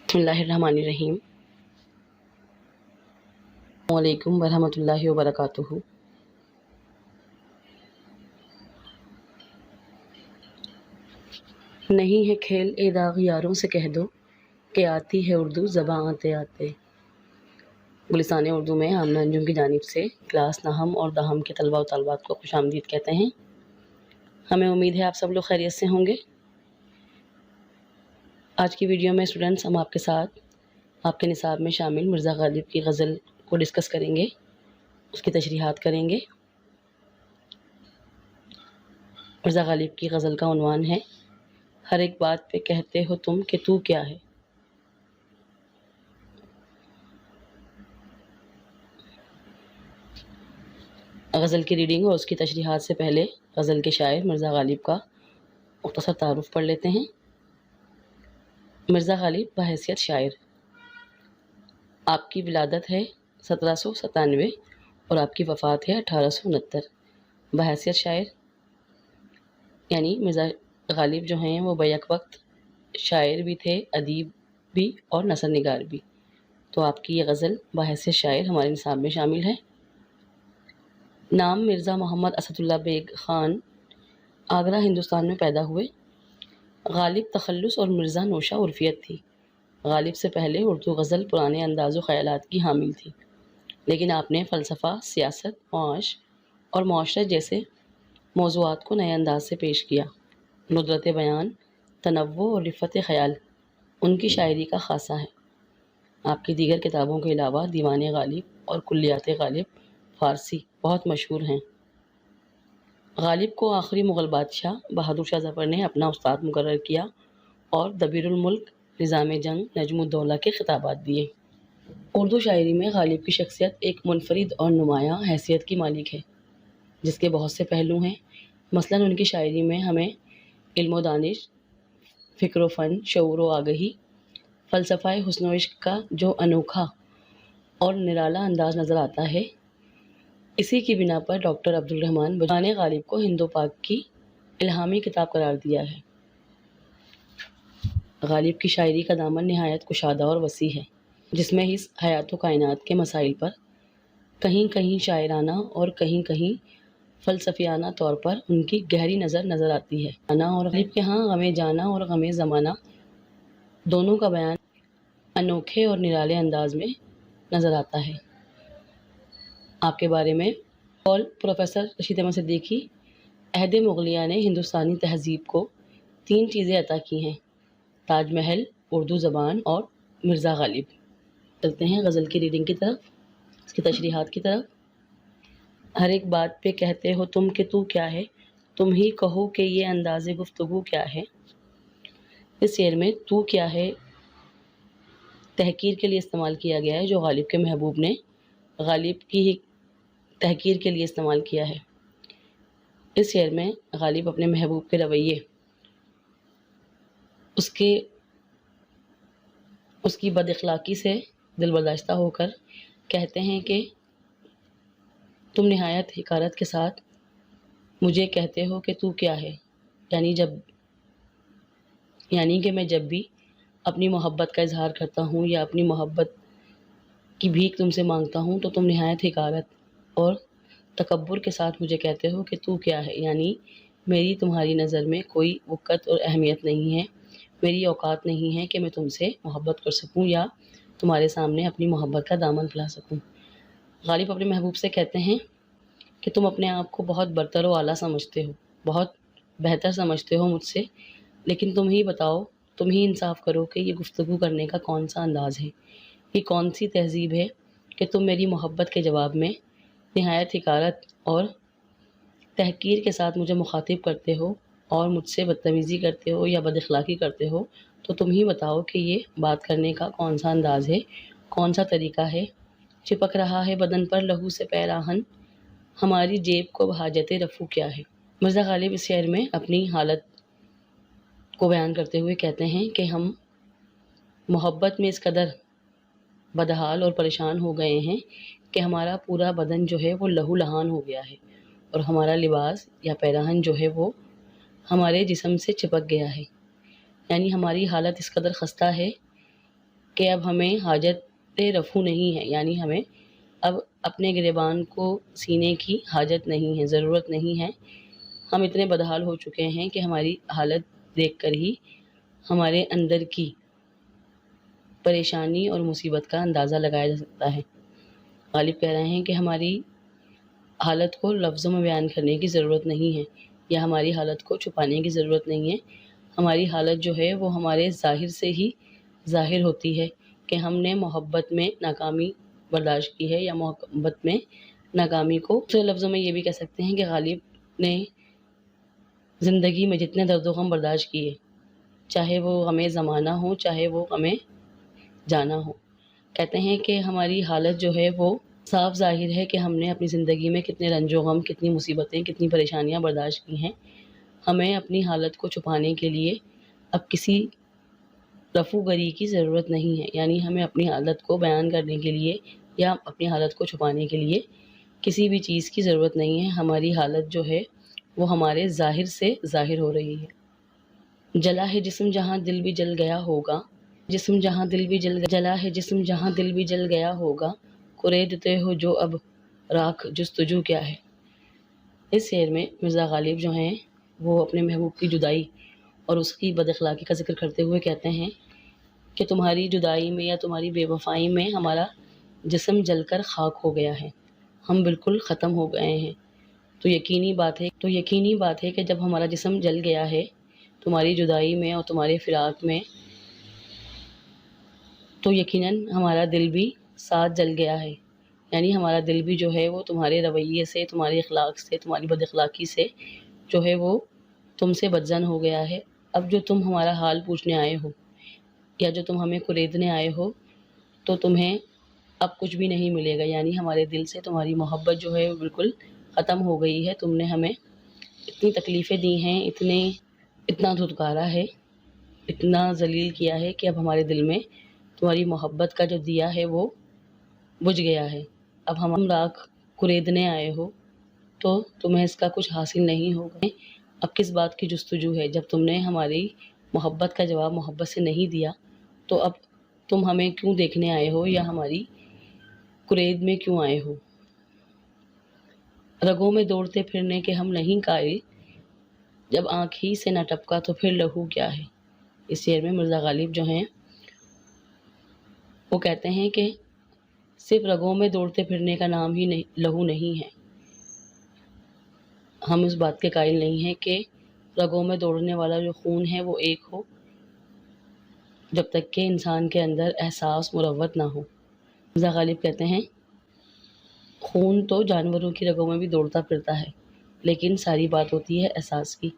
بسم اللہ الرحمن الرحیم۔ السلام علیکم ورحمۃ اللہ وبرکاتہ۔ نہیں ہے کھیل اے داغ یاروں سے کہہ دو کہ آتی ہے اردو زباں آتے آتے۔ گلستان اردو میں آمنہ انجم کی جانب سے کلاس نہم اور دہم کے طلبہ و طالبات کو خوش آمدید کہتے ہیں۔ ہمیں امید ہے آپ سب لوگ خیریت سے ہوں گے۔ آج کی ویڈیو میں اسٹوڈنٹس ہم آپ کے ساتھ آپ کے نصاب میں شامل مرزا غالب کی غزل کو ڈسکس کریں گے، اس کی تشریحات کریں گے۔ مرزا غالب کی غزل کا عنوان ہے ہر ایک بات پہ کہتے ہو تم کہ تو کیا ہے۔ غزل کی ریڈنگ اور اس کی تشریحات سے پہلے غزل کے شاعر مرزا غالب کا مختصر تعارف پڑھ لیتے ہیں۔ مرزا غالب بحیثیت شاعر، آپ کی ولادت ہے 1797 اور آپ کی وفات ہے 1869۔ بحیثیت شاعر یعنی مرزا غالب جو ہیں وہ بیک وقت شاعر بھی تھے، ادیب بھی اور نثر نگار بھی، تو آپ کی یہ غزل بحیثیت شاعر ہمارے نصاب میں شامل ہے۔ نام مرزا محمد اسد اللہ بیگ خان، آگرہ ہندوستان میں پیدا ہوئے۔ غالب تخلص اور مرزا نوشہ عرفیت تھی۔ غالب سے پہلے اردو غزل پرانے انداز و خیالات کی حامل تھی، لیکن آپ نے فلسفہ، سیاست، معاش اور معاشرت جیسے موضوعات کو نئے انداز سے پیش کیا۔ ندرت بیان، تنوع اور رفت خیال ان کی شاعری کا خاصہ ہے۔ آپ کی دیگر کتابوں کے علاوہ دیوان غالب اور کلیات غالب فارسی بہت مشہور ہیں۔ غالب کو آخری مغل بادشاہ بہادر شاہ ظفر نے اپنا استاد مقرر کیا اور دبیر الملک، نظام جنگ، نجم الدولہ کے خطابات دیے۔ اردو شاعری میں غالب کی شخصیت ایک منفرد اور نمایاں حیثیت کی مالک ہے، جس کے بہت سے پہلو ہیں۔ مثلاً ان کی شاعری میں ہمیں علم و دانش، فکر و فن، شعور و آگہی، فلسفہ حسن و عشق کا جو انوکھا اور نرالا انداز نظر آتا ہے، اسی کی بنا پر ڈاکٹر عبدالرحمن بجوانی نے غالب کو ہند و پاک کی الہامی کتاب قرار دیا ہے۔ غالب کی شاعری کا دامن نہایت کشادہ اور وسیع ہے، جس میں اس حیات و کائنات کے مسائل پر کہیں کہیں شاعرانہ اور کہیں کہیں فلسفیانہ طور پر ان کی گہری نظر آتی ہے۔ اور غالب کے ہاں غم جانا اور غم زمانہ دونوں کا بیان انوکھے اور نرالے انداز میں نظر آتا ہے۔ آپ کے بارے میں قول پروفیسر رشید احمد صدیقی، عہد مغلیہ نے ہندوستانی تہذیب کو 3 چیزیں عطا کی ہیں: تاج محل، اردو زبان اور مرزا غالب۔ چلتے ہیں غزل کی ریڈنگ کی طرف، اس کی تشریحات کی طرف۔ ہر ایک بات پہ کہتے ہو تم کہ تو کیا ہے، تم ہی کہو کہ یہ انداز گفتگو کیا ہے۔ اس شعر میں تو کیا ہے تحقیر کے لیے استعمال کیا گیا ہے، جو غالب کے محبوب نے غالب کی ہی تحقیر کے لیے استعمال کیا ہے۔ اس شعر میں غالب اپنے محبوب کے رویے، اس کی بد اخلاقی سے دل برداشتہ ہو کر کہتے ہیں کہ تم نہایت حقارت کے ساتھ مجھے کہتے ہو کہ تو کیا ہے، یعنی کہ میں جب بھی اپنی محبت کا اظہار کرتا ہوں یا اپنی محبت کی بھیک تم سے مانگتا ہوں تو تم نہایت حقارت اور تکبر کے ساتھ مجھے کہتے ہو کہ تو کیا ہے، یعنی میری تمہاری نظر میں کوئی وقت اور اہمیت نہیں ہے، میری اوقات نہیں ہے کہ میں تم سے محبت کر سکوں یا تمہارے سامنے اپنی محبت کا دامن پھیلا سکوں۔ غالب اپنے محبوب سے کہتے ہیں کہ تم اپنے آپ کو بہت برتر و اعلیٰ سمجھتے ہو، بہت بہتر سمجھتے ہو مجھ سے، لیکن تم ہی بتاؤ، تم ہی انصاف کرو کہ یہ گفتگو کرنے کا کون سا انداز ہے، یہ کون سی تہذیب ہے کہ تم میری محبت کے جواب میں نہایت حقارت اور تحقیر کے ساتھ مجھے مخاطب کرتے ہو اور مجھ سے بدتمیزی کرتے ہو یا بد اخلاقی کرتے ہو۔ تو تم ہی بتاؤ کہ یہ بات کرنے کا کون سا انداز ہے، کون سا طریقہ ہے۔ چپک رہا ہے بدن پر لہو سے پیراہن، ہماری جیب کو حاجت رفو کیا ہے۔ مرزا غالب اس شعر میں اپنی حالت کو بیان کرتے ہوئے کہتے ہیں کہ ہم محبت میں اس قدر بدحال اور پریشان ہو گئے ہیں کہ ہمارا پورا بدن جو ہے وہ لہو لہان ہو گیا ہے اور ہمارا لباس یا پیراہن جو ہے وہ ہمارے جسم سے چپک گیا ہے، یعنی ہماری حالت اس قدر خستہ ہے کہ اب ہمیں حاجت رفو نہیں ہے، یعنی ہمیں اب اپنے گریبان کو سینے کی حاجت نہیں ہے، ضرورت نہیں ہے۔ ہم اتنے بدحال ہو چکے ہیں کہ ہماری حالت دیکھ کر ہی ہمارے اندر کی پریشانی اور مصیبت کا اندازہ لگایا جا سکتا ہے۔ غالب کہہ رہے ہیں کہ ہماری حالت کو لفظوں میں بیان کرنے کی ضرورت نہیں ہے، یا ہماری حالت کو چھپانے کی ضرورت نہیں ہے۔ ہماری حالت جو ہے وہ ہمارے ظاہر سے ہی ظاہر ہوتی ہے کہ ہم نے محبت میں ناکامی برداشت کی ہے، یا محبت میں ناکامی کو دوسرے لفظوں میں یہ بھی کہہ سکتے ہیں کہ غالب نے زندگی میں جتنے درد و غم برداشت کیے، چاہے وہ ہمیں زمانہ ہو، چاہے وہ ہمیں جانا ہو، کہتے ہیں کہ ہماری حالت جو ہے وہ صاف ظاہر ہے کہ ہم نے اپنی زندگی میں کتنے رنج و غم، کتنی مصیبتیں، کتنی پریشانیاں برداشت کی ہیں۔ ہمیں اپنی حالت کو چھپانے کے لیے اب کسی رفو گری کی ضرورت نہیں ہے، یعنی ہمیں اپنی حالت کو بیان کرنے کے لیے یا اپنی حالت کو چھپانے کے لیے کسی بھی چیز کی ضرورت نہیں ہے۔ ہماری حالت جو ہے وہ ہمارے ظاہر سے ظاہر ہو رہی ہے۔ جلا ہے جسم جہاں دل بھی جل گیا ہوگا، جسم جہاں دل بھی جلا ہے جسم جہاں دل بھی جل گیا ہوگا، کریدتے ہو جو اب راکھ جستجو کیا ہے۔ اس شعر میں مرزا غالب جو ہیں وہ اپنے محبوب کی جدائی اور اس کی بد اخلاقی کا ذکر کرتے ہوئے کہتے ہیں کہ تمہاری جدائی میں یا تمہاری بے وفائی میں ہمارا جسم جل کر خاک ہو گیا ہے، ہم بالکل ختم ہو گئے ہیں۔ تو یقینی بات ہے کہ جب ہمارا جسم جل گیا ہے تمہاری جدائی میں اور تمہارے فراق میں، تو یقیناً ہمارا دل بھی ساتھ جل گیا ہے، یعنی ہمارا دل بھی جو ہے وہ تمہارے رویے سے، تمہارے اخلاق سے، تمہاری بد اخلاقی سے جو ہے وہ تم سے بدزن ہو گیا ہے۔ اب جو تم ہمارا حال پوچھنے آئے ہو یا جو تم ہمیں کریدنے آئے ہو، تو تمہیں اب کچھ بھی نہیں ملے گا، یعنی ہمارے دل سے تمہاری محبت جو ہے وہ بالکل ختم ہو گئی ہے۔ تم نے ہمیں اتنی تکلیفیں دی ہیں، اتنا دھتکارا ہے، اتنا ذلیل کیا ہے کہ اب ہمارے دل میں تمہاری محبت کا جو دیا ہے وہ بجھ گیا ہے۔ اب ہم راکھ کریدنے آئے ہو تو تمہیں اس کا کچھ حاصل نہیں ہوگا۔ اب کس بات کی جستجو ہے؟ جب تم نے ہماری محبت کا جواب محبت سے نہیں دیا تو اب تم ہمیں کیوں دیکھنے آئے ہو یا ہماری کرید میں کیوں آئے ہو؟ رگوں میں دوڑتے پھرنے کے ہم نہیں قائل، جب آنکھ ہی سے نہ ٹپکا تو پھر لہو کیا ہے۔ اس شعر میں مرزا غالب جو ہیں وہ کہتے ہیں کہ صرف رگوں میں دوڑتے پھرنے کا نام ہی لہو نہیں ہے، ہم اس بات کے قائل نہیں ہیں کہ رگوں میں دوڑنے والا جو خون ہے وہ ایک ہو، جب تک کہ انسان کے اندر احساس مروت نہ ہو۔ مرزا غالب کہتے ہیں خون تو جانوروں کی رگوں میں بھی دوڑتا پھرتا ہے، لیکن ساری بات ہوتی ہے احساس کی۔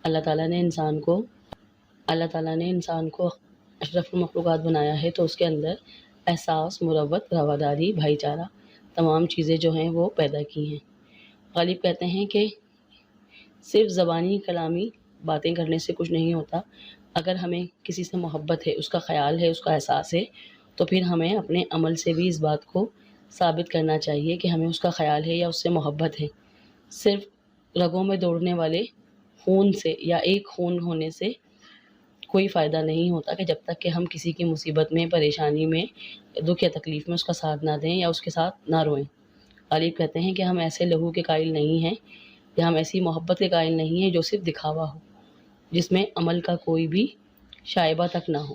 اللہ تعالیٰ نے انسان کو اشرف المخلوقات بنایا ہے، تو اس کے اندر احساس، مروت، رواداری، بھائی چارہ، تمام چیزیں جو ہیں وہ پیدا کی ہیں۔ غالب کہتے ہیں کہ صرف زبانی کلامی باتیں کرنے سے کچھ نہیں ہوتا، اگر ہمیں کسی سے محبت ہے، اس کا خیال ہے، اس کا احساس ہے، تو پھر ہمیں اپنے عمل سے بھی اس بات کو ثابت کرنا چاہیے کہ ہمیں اس کا خیال ہے یا اس سے محبت ہے۔ صرف رگوں میں دوڑنے والے خون سے یا ایک خون ہونے سے کوئی فائدہ نہیں ہوتا کہ جب تک کہ ہم کسی کی مصیبت میں، پریشانی میں، دکھ یا تکلیف میں اس کا ساتھ نہ دیں یا اس کے ساتھ نہ روئیں۔ غالب کہتے ہیں کہ ہم ایسے لہو کے قائل نہیں ہیں یا ہم ایسی محبت کے قائل نہیں ہیں جو صرف دکھاوا ہو، جس میں عمل کا کوئی بھی شائبہ تک نہ ہو۔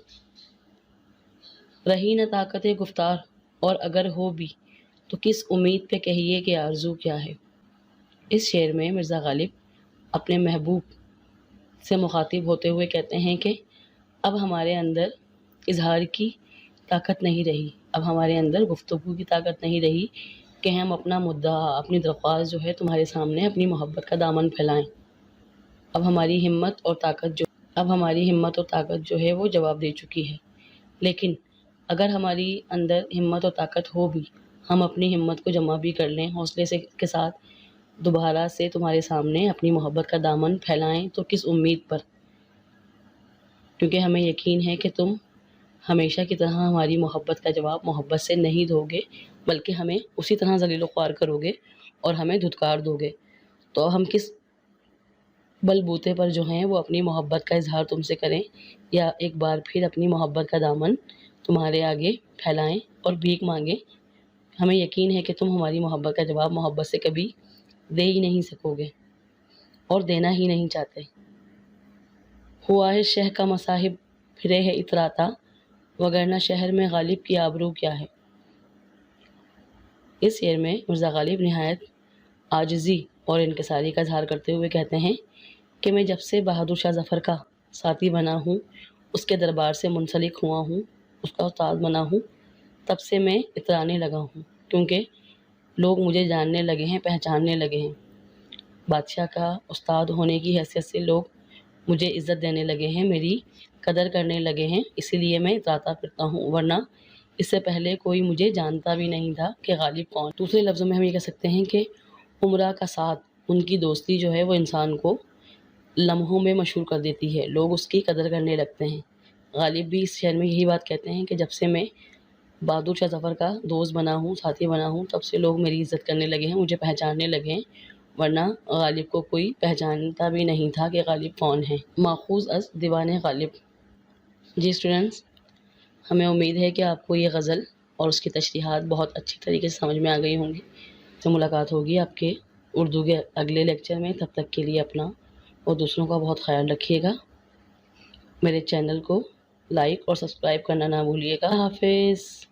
رہی نہ طاقت گفتار اور اگر ہو بھی تو کس امید پہ کہیے کہ آرزو کیا ہے۔ اس شعر میں مرزا غالب اپنے محبوب سے مخاطب ہوتے ہوئے کہتے ہیں کہ اب ہمارے اندر اظہار کی طاقت نہیں رہی، اب ہمارے اندر گفتگو کی طاقت نہیں رہی کہ ہم اپنا مدعا، اپنی درخواست جو ہے تمہارے سامنے اپنی محبت کا دامن پھیلائیں۔ اب ہماری ہمت اور طاقت جو ہے وہ جواب دے چکی ہے۔ لیکن اگر ہماری اندر ہمت اور طاقت ہو بھی، ہم اپنی ہمت کو جمع بھی کر لیں، حوصلے کے ساتھ دوبارہ سے تمہارے سامنے اپنی محبت کا دامن پھیلائیں، تو کس امید پر؟ کیونکہ ہمیں یقین ہے کہ تم ہمیشہ کی طرح ہماری محبت کا جواب محبت سے نہیں دو گے، بلکہ ہمیں اسی طرح ذلیل و خوار کرو گے اور ہمیں دھتکار دو گے۔ تو ہم کس بل بوتے پر جو ہیں وہ اپنی محبت کا اظہار تم سے کریں، یا ایک بار پھر اپنی محبت کا دامن تمہارے آگے پھیلائیں اور بھیک مانگیں، ہمیں یقین ہے کہ تم ہماری محبت کا جواب محبت سے کبھی دے ہی نہیں سکو گے اور دینا ہی نہیں چاہتے۔ ہوا ہے شہ کا مصاحب پھرے ہے اتراتا، وگرنہ شہر میں غالب کی آبرو کیا ہے۔ اس شعر میں مرزا غالب نہایت عاجزی اور انکساری کا اظہار کرتے ہوئے کہتے ہیں کہ میں جب سے بہادر شاہ ظفر کا ساتھی بنا ہوں، اس کے دربار سے منسلک ہوا ہوں، اس کا استاد بنا ہوں، تب سے میں اترانے لگا ہوں، کیونکہ لوگ مجھے جاننے لگے ہیں، پہچاننے لگے ہیں۔ بادشاہ کا استاد ہونے کی حیثیت سے لوگ مجھے عزت دینے لگے ہیں، میری قدر کرنے لگے ہیں، اسی لیے میں اتراتا پھرتا ہوں، ورنہ اس سے پہلے کوئی مجھے جانتا بھی نہیں تھا کہ غالب کون۔ دوسرے لفظوں میں ہم یہ کہہ سکتے ہیں کہ عمرہ کا ساتھ، ان کی دوستی جو ہے وہ انسان کو لمحوں میں مشہور کر دیتی ہے، لوگ اس کی قدر کرنے لگتے ہیں۔ غالب بھی اس شعر میں یہی بات کہتے ہیں کہ جب سے میں بہادر شاہ ظفر کا دوست بنا ہوں، ساتھی بنا ہوں، تب سے لوگ میری عزت کرنے لگے ہیں، مجھے پہچاننے لگے ہیں، ورنہ غالب کو کوئی پہچانتا بھی نہیں تھا کہ غالب کون ہے۔ ماخوذ از دیوان غالب۔ جی اسٹوڈنٹس، ہمیں امید ہے کہ آپ کو یہ غزل اور اس کی تشریحات بہت اچھی طریقے سے سمجھ میں آ گئی ہوں گی۔ تو ملاقات ہوگی آپ کے اردو کے اگلے لیکچر میں، تب تک کے لیے اپنا اور دوسروں کا بہت خیال رکھیے گا۔ میرے چینل کو لائک اور سبسکرائب کرنا نہ بھولیے گا۔ حافظ۔